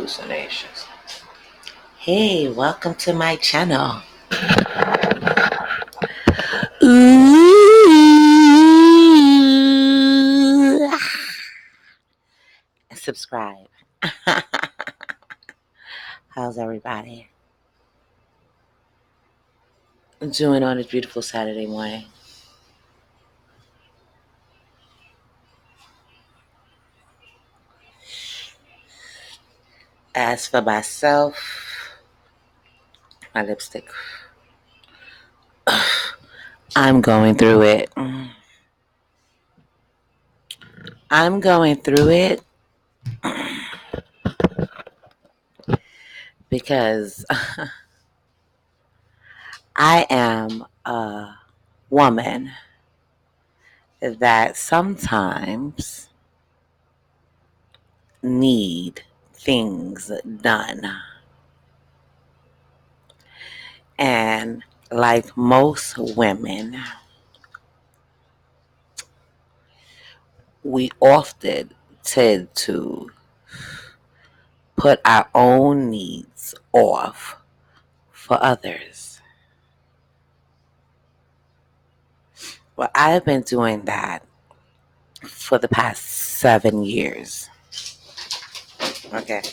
hallucinations. Hey, welcome to my channel. Ooh. Subscribe. How's everybody doing on this beautiful Saturday morning? As for myself, my lipstick, I'm going through it. I'm going through it because I am a woman that sometimes need things done. And like most women, we often tend to put our own needs off for others. Well, I've been doing that for the past 7 years. Okay.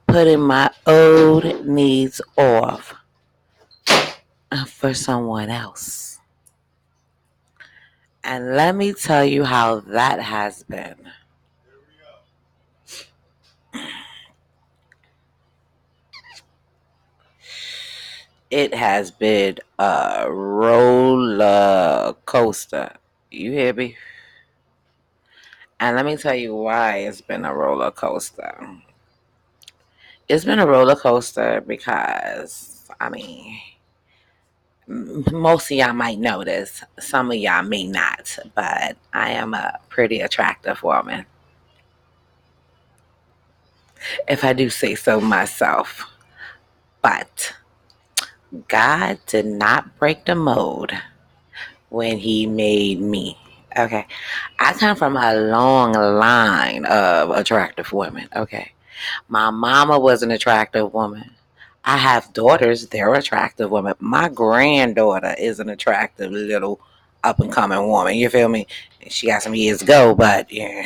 Putting my own needs off for someone else. And let me tell you how that has been. It has been a roller coaster. You hear me? And let me tell you why it's been a roller coaster. It's been a roller coaster because, most of y'all might know this. Some of y'all may not, but I am a pretty attractive woman, if I do say so myself. But God did not break the mold when He made me. Okay. I come from a long line of attractive women. Okay. My mama was an attractive woman. I have daughters, they're attractive women. My granddaughter is an attractive little up and coming woman. You feel me? She got some years to go, but yeah.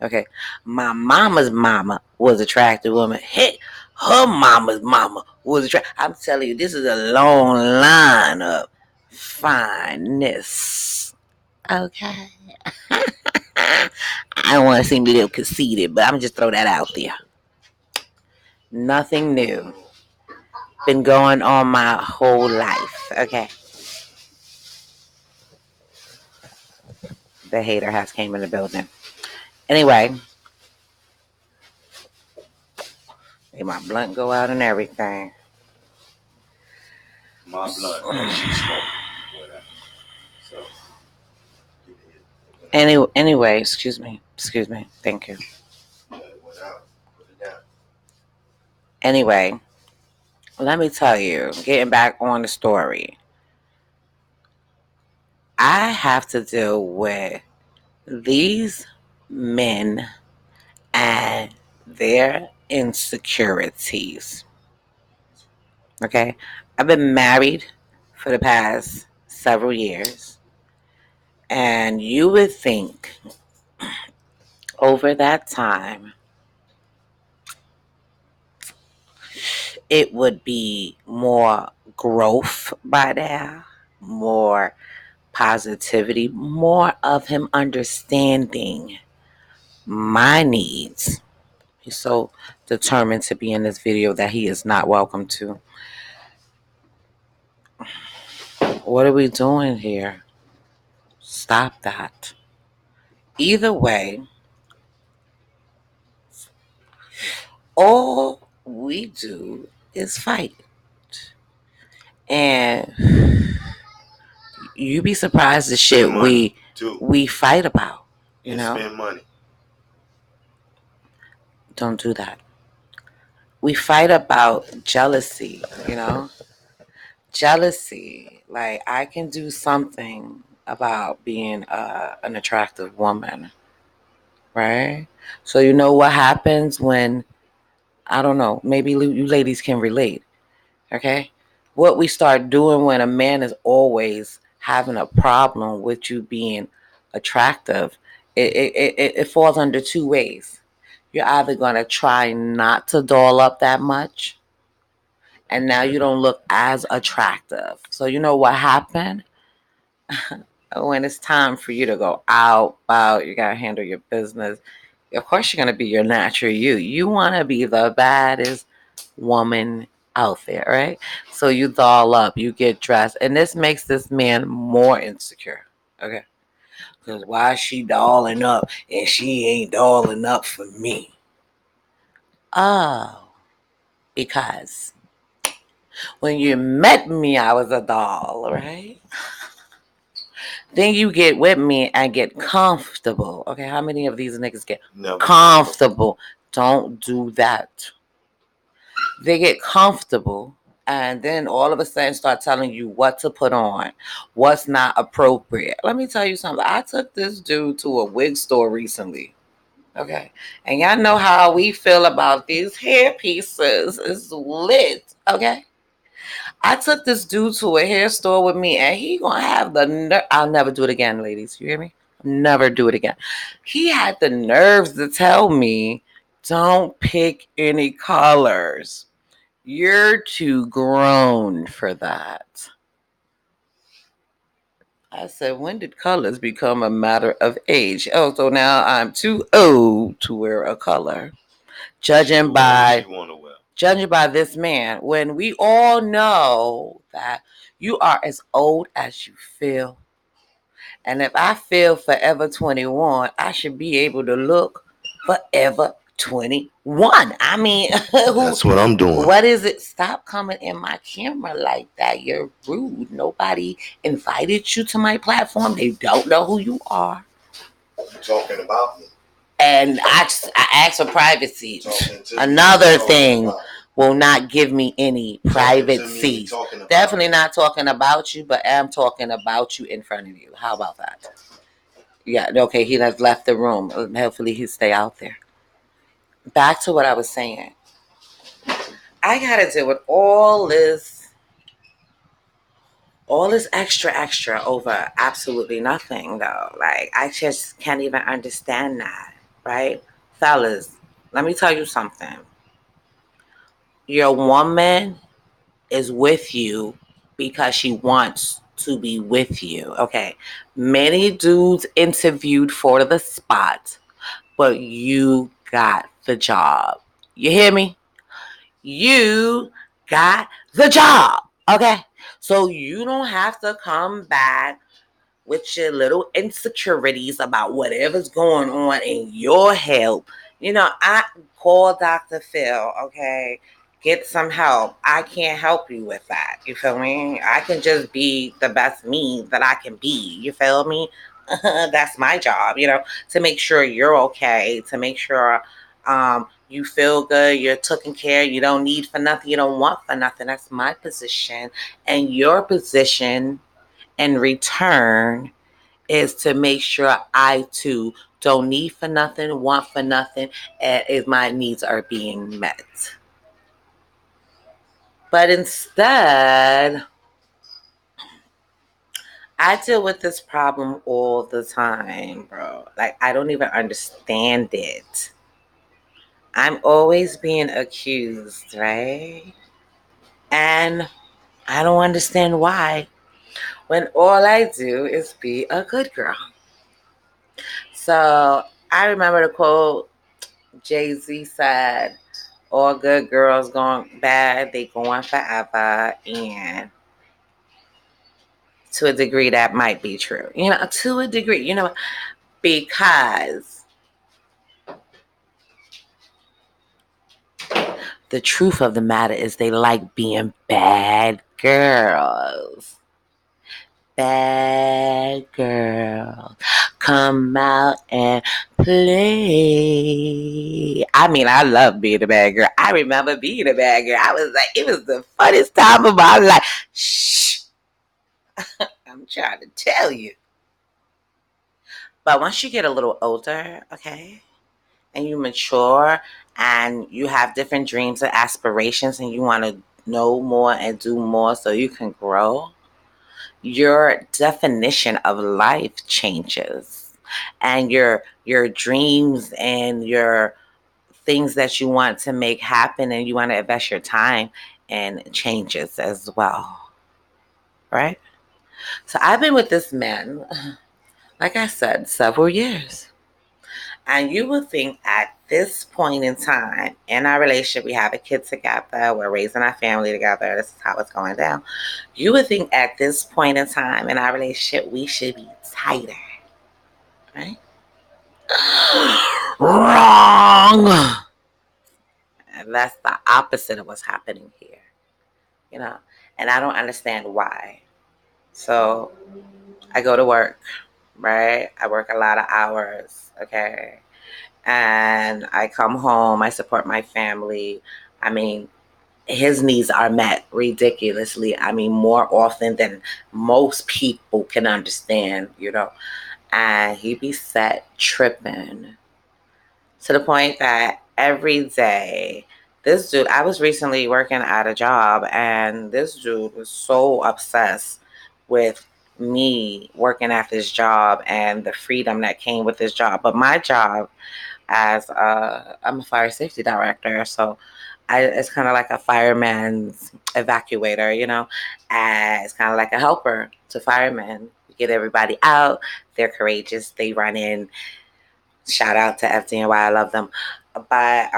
Okay. My mama's mama was an attractive woman. Hey, her mama's mama was attractive. I'm telling you, this is a long line of fineness. Okay. I don't want to seem a little conceited, but I'm just throw that out there. Nothing new. Been going on my whole life. Okay. The hater has came in the building. Anyway, made my blunt go out and everything. My blunt, she smoked. Anyway, excuse me. Thank you. Anyway, let me tell you, getting back on the story, I have to deal with these men and their insecurities. Okay? I've been married for the past several years, and you would think over that time it would be more growth by now, more positivity, more of him understanding my needs. He's so determined to be in this video that he is not welcome to. What are we doing here? Stop that. Either way, all we do is fight. And you be surprised the shit we fight about. You know? Spend money. Don't do that. We fight about jealousy, you know? Jealousy. Like, I can do something about being an attractive woman, right? So you know what happens when, I don't know, maybe you ladies can relate, okay? What we start doing when a man is always having a problem with you being attractive, it falls under two ways. You're either going to try not to doll up that much, and now you don't look as attractive. So you know what happened? When it's time for you to go out, you got to handle your business. Of course, you're going to be your natural you. You want to be the baddest woman out there, right? So you doll up, you get dressed, and this makes this man more insecure, okay? Because why is she dolling up and she ain't dolling up for me? Oh, because when you met me, I was a doll, right? Then you get with me and get comfortable. Okay, how many of these niggas get comfortable? Don't do that. They get comfortable and then all of a sudden start telling you what to put on, what's not appropriate. Let me tell you something. I took this dude to a wig store recently. Okay. And y'all know how we feel about these hair pieces. It's lit. Okay. I took this dude to a hair store with me, and he gonna have the nerve. I'll never do it again, ladies. You hear me? Never do it again. He had the nerves to tell me, "Don't pick any colors. You're too grown for that." I said, "When did colors become a matter of age?" Oh, so now I'm too old to wear a color. Judging by this man, when we all know that you are as old as you feel. And if I feel forever 21, I should be able to look forever 21. I mean, That's what I'm doing. What is it? Stop coming in my camera like that. You're rude. Nobody invited you to my platform. They don't know who you are. You're talking about me. And I asked for privacy. Another thing will not give me any private seats. Definitely not talking about you, but am talking about you in front of you. How about that? Yeah, okay, he has left the room. Hopefully he'll stay out there. Back to what I was saying. I gotta deal with all this extra over absolutely nothing though. Like, I just can't even understand that, right? Fellas, let me tell you something. Your woman is with you because she wants to be with you. Okay. Many dudes interviewed for the spot, but you got the job. You hear me? You got the job. Okay. So you don't have to come back with your little insecurities about whatever's going on in your health. You know, I call Dr. Phil, okay? Get some help. I can't help you with that. You feel me? I can just be the best me that I can be. You feel me? That's my job, you know, to make sure you're okay, to make sure you feel good, you're taken care, you don't need for nothing, you don't want for nothing. That's my position. And your position in return is to make sure I too don't need for nothing, want for nothing, and if my needs are being met. But instead, I deal with this problem all the time, bro. Like, I don't even understand it. I'm always being accused, right? And I don't understand why, when all I do is be a good girl. So I remember the quote Jay-Z said, "All good girls going bad, they going forever." And to a degree, that might be true. You know, to a degree, you know, because the truth of the matter is they like being bad girls. Bad girl, come out and play. I mean, I love being a bad girl. I remember being a bad girl. I was like, it was the funniest time of my life. Shh. I'm trying to tell you. But once you get a little older, okay, and you mature and you have different dreams and aspirations and you want to know more and do more so you can grow, your definition of life changes, and your dreams and your things that you want to make happen and you want to invest your time in changes as well, right? So I've been with this man, like I said, several years. And you would think at this point in time in our relationship, we have a kid together, we're raising our family together, this is how it's going down. You would think at this point in time in our relationship, we should be tighter, right? Wrong. And that's the opposite of what's happening here, you know? And I don't understand why. So I go to work, right? I work a lot of hours, okay? And I come home, I support my family. I mean, his needs are met ridiculously. I mean, more often than most people can understand, you know. And he be set tripping to the point that every day, this dude, I was recently working at a job, and this dude was so obsessed with me working at this job and the freedom that came with this job. But my job, I'm a fire safety director, so it's kind of like a fireman's evacuator, you know, and it's kind of like a helper to firemen. We get everybody out. They're courageous. They run in. Shout out to FDNY. I love them. But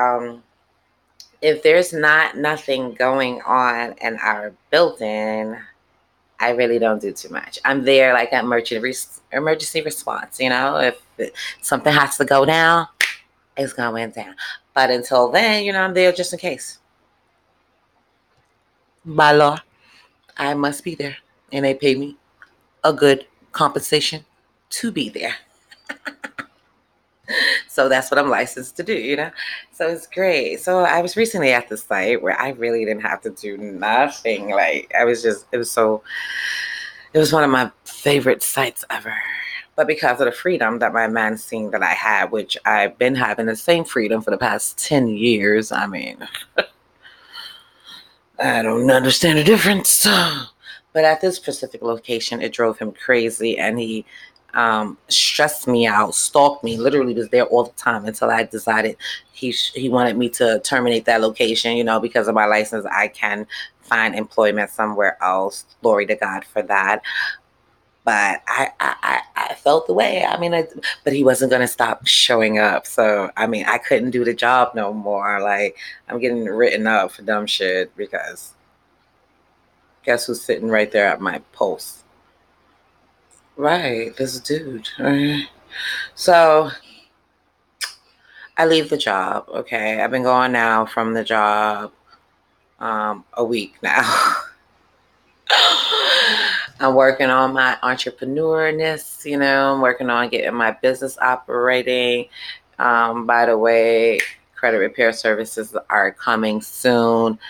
if there's nothing going on in our building, I really don't do too much. I'm there like at emergency response. You know, if something has to go down, it's going down. But until then, you know, I'm there just in case. By law, I must be there, and they pay me a good compensation to be there. So that's what I'm licensed to do, you know? So it's great. So I was recently at the site where I really didn't have to do nothing. Like, it was one of my favorite sites ever. But because of the freedom that my man seen that I had, which I've been having the same freedom for the past 10 years, I mean, I don't understand the difference. But at this specific location, it drove him crazy, and he stressed me out, stalked me, literally was there all the time until I decided he wanted me to terminate that location. You know, because of my license, I can find employment somewhere else. Glory to God for that. But I felt the way. I mean, but he wasn't going to stop showing up. So, I mean, I couldn't do the job no more. Like, I'm getting written up for dumb shit because guess who's sitting right there at my post? Right, this dude. Right. So I leave the job. Okay, I've been going now from the job a week now. I'm working on my entrepreneurness. You know, I'm working on getting my business operating. By the way, credit repair services are coming soon.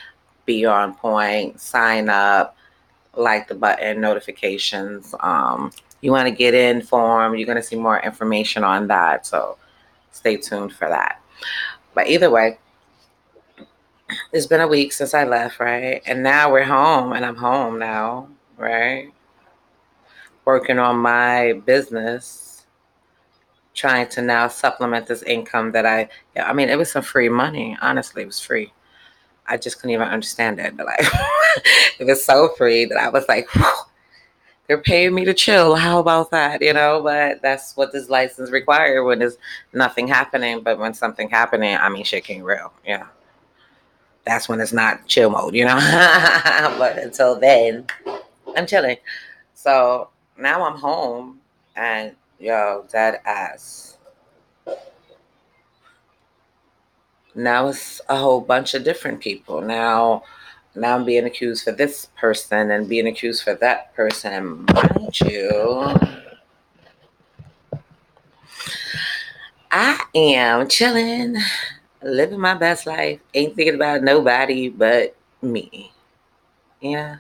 Be on point. Sign up. Like the button notifications. You want to get informed. You're going to see more information on that. So stay tuned for that. But either way, it's been a week since I left, right? And now we're home, and I'm home now, right? Working on my business, trying to now supplement this income that I mean, it was some free money. Honestly, it was free. I just couldn't even understand it. But like, it was so free that I was like, whew, they're paying me to chill. How about that? You know, but that's what this license requires when there's nothing happening. But when something happening, I mean, shit getting real. You know, that's when it's not chill mode. You know, but until then, I'm chilling. So now I'm home, and yo, dead ass. Now it's a whole bunch of different people. Now I'm being accused for this person and being accused for that person. And mind you, I am chilling, living my best life. Ain't thinking about nobody but me. Yeah.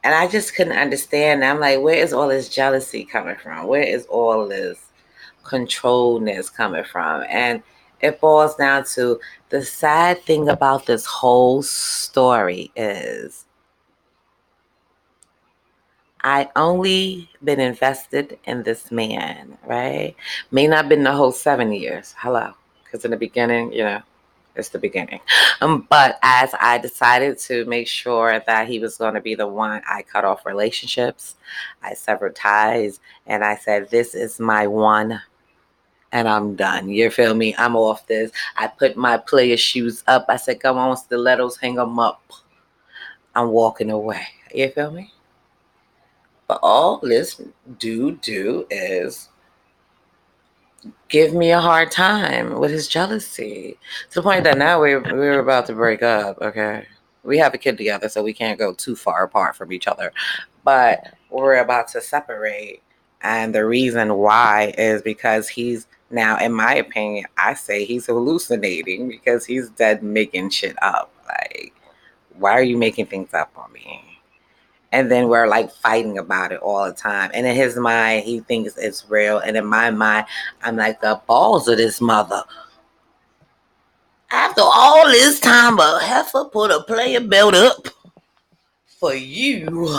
And I just couldn't understand. I'm like, where is all this jealousy coming from? Where is all this controlness coming from? And it boils down to the sad thing about this whole story is I only been invested in this man, right? May not been the whole 7 years. Hello. Because in the beginning, it's the beginning. But as I decided to make sure that he was going to be the one, I cut off relationships. I severed ties. And I said, this is my one. And I'm done. You feel me? I'm off this. I put my player shoes up. I said, come on, stilettos, hang them up. I'm walking away. You feel me? But all this do is give me a hard time with his jealousy. To the point that now we're about to break up, okay? We have a kid together, so we can't go too far apart from each other. But we're about to separate. And the reason why is because he's now, in my opinion, I say he's hallucinating because he's dead making shit up. Like, why are you making things up on me? And then we're like fighting about it all the time. And in his mind, he thinks it's real. And in my mind, I'm like, the balls of this mother. After all this time, a heifer put a player belt up for you.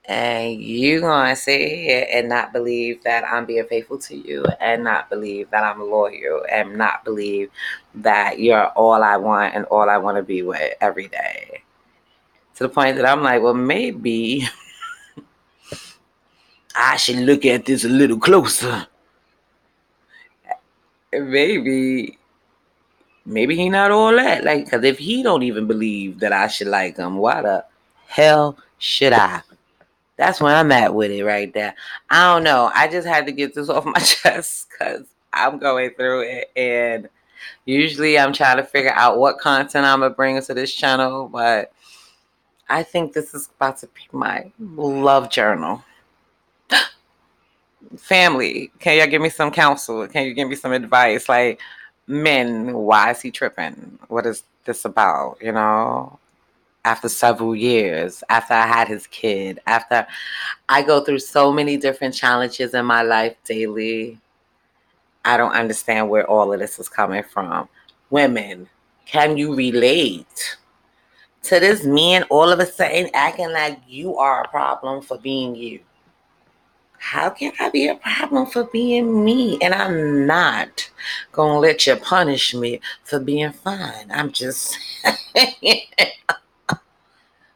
And you gonna sit here and not believe that I'm being faithful to you, and not believe that I'm loyal, and not believe that you're all I want and all I want to be with every day. To the point that I'm like, well, maybe I should look at this a little closer. Maybe he not all that. Like, because if he don't even believe that I should like him, why the hell should I? That's where I'm at with it right there. I don't know. I just had to get this off my chest because I'm going through it. And usually I'm trying to figure out what content I'm going to bring into this channel. But I think this is about to be my love journal. Family, can y'all give me some counsel? Can you give me some advice? Like, men, why is he tripping? What is this about? After several years, after I had his kid, after I go through so many different challenges in my life daily, I don't understand where all of this is coming from. Women, can you relate to this man all of a sudden acting like you are a problem for being you? How can I be a problem for being me? And I'm not going to let you punish me for being fine. I'm just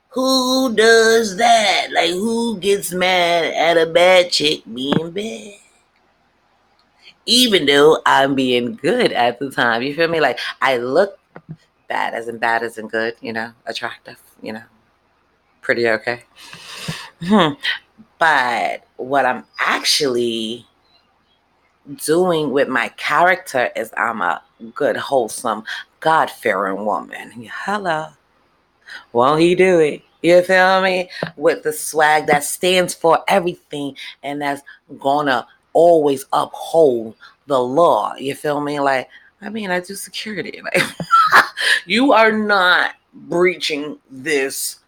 who does that? Like, who gets mad at a bad chick being bad? Even though I'm being good at the time. You feel me? Like, I look bad as in good, attractive, pretty okay. But what I'm actually doing with my character is I'm a good, wholesome, God-fearing woman. Hello. Won't he do it? You feel me? With the swag that stands for everything and that's gonna always uphold the law. You feel me? Like, I do security. Like, you are not breaching this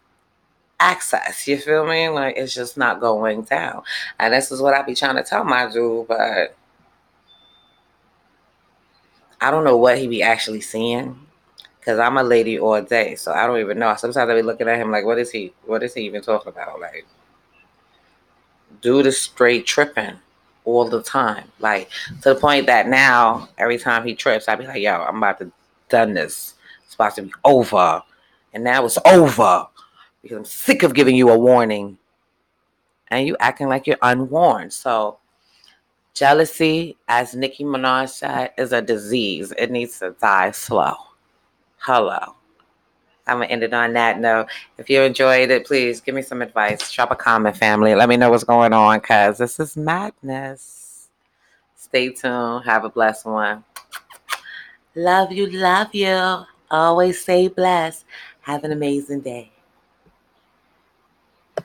access. You feel me? Like, it's just not going down. And this is what I be trying to tell my dude, but I don't know what he be actually seeing. Because I'm a lady all day, so I don't even know. Sometimes I be looking at him like, what is he even talking about? Like, dude is straight tripping all the time. Like, to the point that now, every time he trips, I be like, yo, I'm about to done this. It's about to be over. And now it's over. Because I'm sick of giving you a warning. And you acting like you're unwarned. So, jealousy, as Nicki Minaj said, is a disease. It needs to die slow. Hello. I'm going to end it on that note. If you enjoyed it, please give me some advice. Drop a comment, family. Let me know what's going on because this is madness. Stay tuned. Have a blessed one. Love you, love you. Always stay blessed. Have an amazing day.